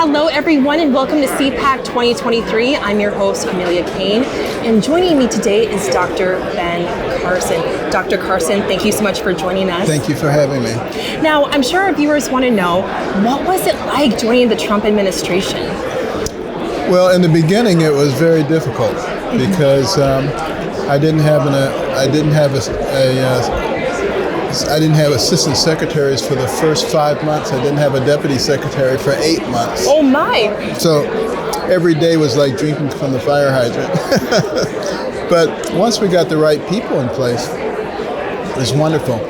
Hello everyone and welcome to CPAC 2023. I'm your host Amelia Kane, and joining me today is Dr. Ben Carson. Dr. Carson, thank you so much for joining us. Thank you for having me. Now, I'm sure our viewers want to know, what was it like joining the Trump administration? Well, in the beginning it was very difficult because I didn't have assistant secretaries for the first 5 months. I didn't have a deputy secretary for 8 months. Oh my! So every day was like drinking from the fire hydrant. But once we got the right people in place, it was wonderful.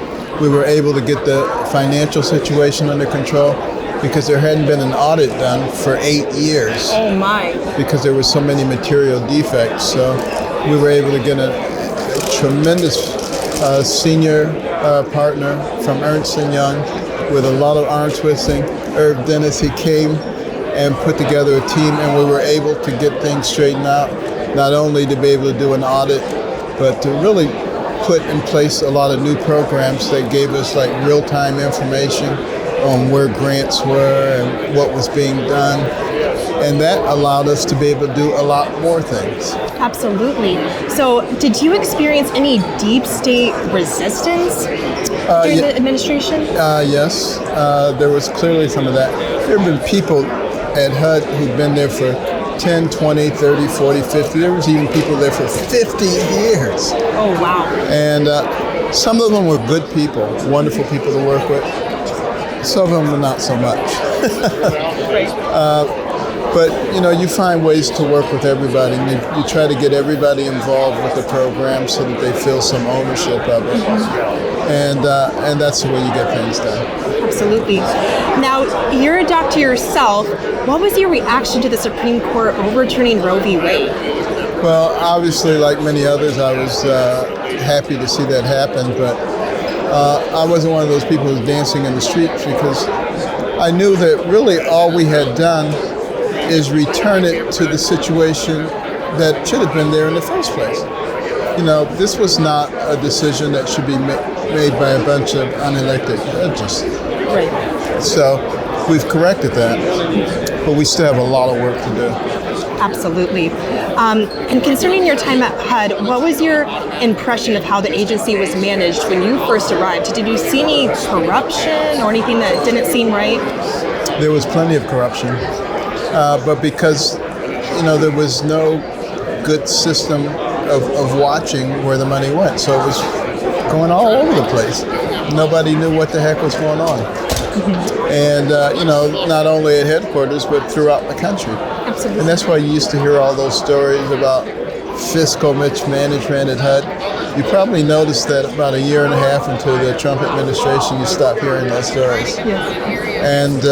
We were able to get the financial situation under control because there hadn't been an audit done for 8 years. Oh my! Because there were so many material defects. So we were able to get a tremendous senior partner from Ernst & Young with a lot of arm twisting. Herb Dennis, he came and put together a team, and we were able to get things straightened out, not only to be able to do an audit, but to really put in place a lot of new programs that gave us like real-time information on where grants were and what was being done. And that allowed us to be able to do a lot more things. Absolutely. So did you experience any deep state resistance during the administration? Yes, there was clearly some of that. There have been people at HUD who've been there for 10, 20, 30, 40, 50. There was even people there for 50 years. Oh, wow. And some of them were good people, wonderful people to work with. Some of them not so much. But, you find ways to work with everybody. You try to get everybody involved with the program so that they feel some ownership of it. And that's the way you get things done. Absolutely. Now, you're a doctor yourself. What was your reaction to the Supreme Court overturning Roe v. Wade? Well, obviously, like many others, I was happy to see that happen. But I wasn't one of those people who was dancing in the streets because I knew that really all we had done is return it to the situation that should have been there in the first place. This was not a decision that should be made by a bunch of unelected judges. Right. So we've corrected that, but we still have a lot of work to do. Absolutely. And concerning your time at HUD, what was your impression of how the agency was managed when you first arrived? Did you see any corruption or anything that didn't seem right? There was plenty of corruption. But because, there was no good system of watching where the money went. So it was going all over the place. Nobody knew what the heck was going on. And, not only at headquarters, but throughout the country. Absolutely. And that's why you used to hear all those stories about fiscal mismanagement at HUD. You probably noticed that about a year and a half into the Trump administration, you stopped hearing those stories. Yes. And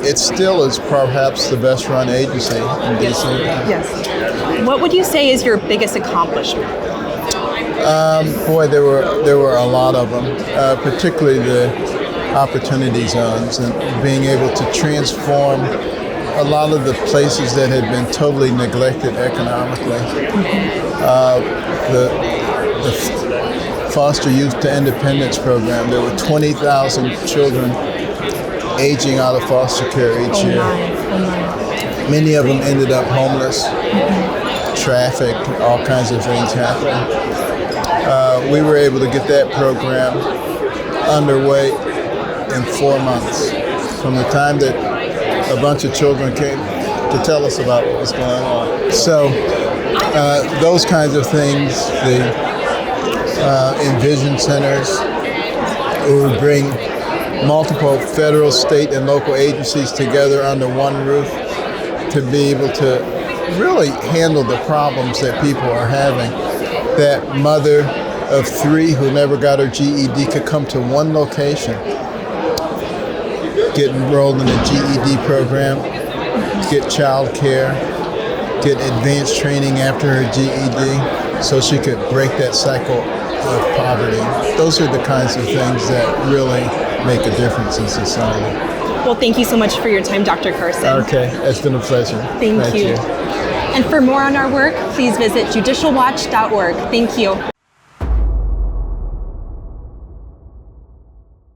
it still is perhaps the best run agency in D.C. Yes. What would you say is your biggest accomplishment? Boy, there were a lot of them, particularly the opportunity zones and being able to transform a lot of the places that had been totally neglected economically. The Foster Youth to Independence program, there were 20,000 children aging out of foster care each year. Many of them ended up homeless, trafficked, all kinds of things happening. We were able to get that program underway in 4 months, from the time that a bunch of children came to tell us about what was going on. So those kinds of things, the Envision centers, would bring multiple federal, state, and local agencies together under one roof to be able to really handle the problems that people are having. That mother of 3 who never got her GED could come to one location, get enrolled in a GED program, get child care, get advanced training after her GED so she could break that cycle of poverty. Those are the kinds of things that really make a difference in society. Well, thank you so much for your time, Dr. Carson. Okay, it's been a pleasure. Thank you. And for more on our work, please visit judicialwatch.org. Thank you.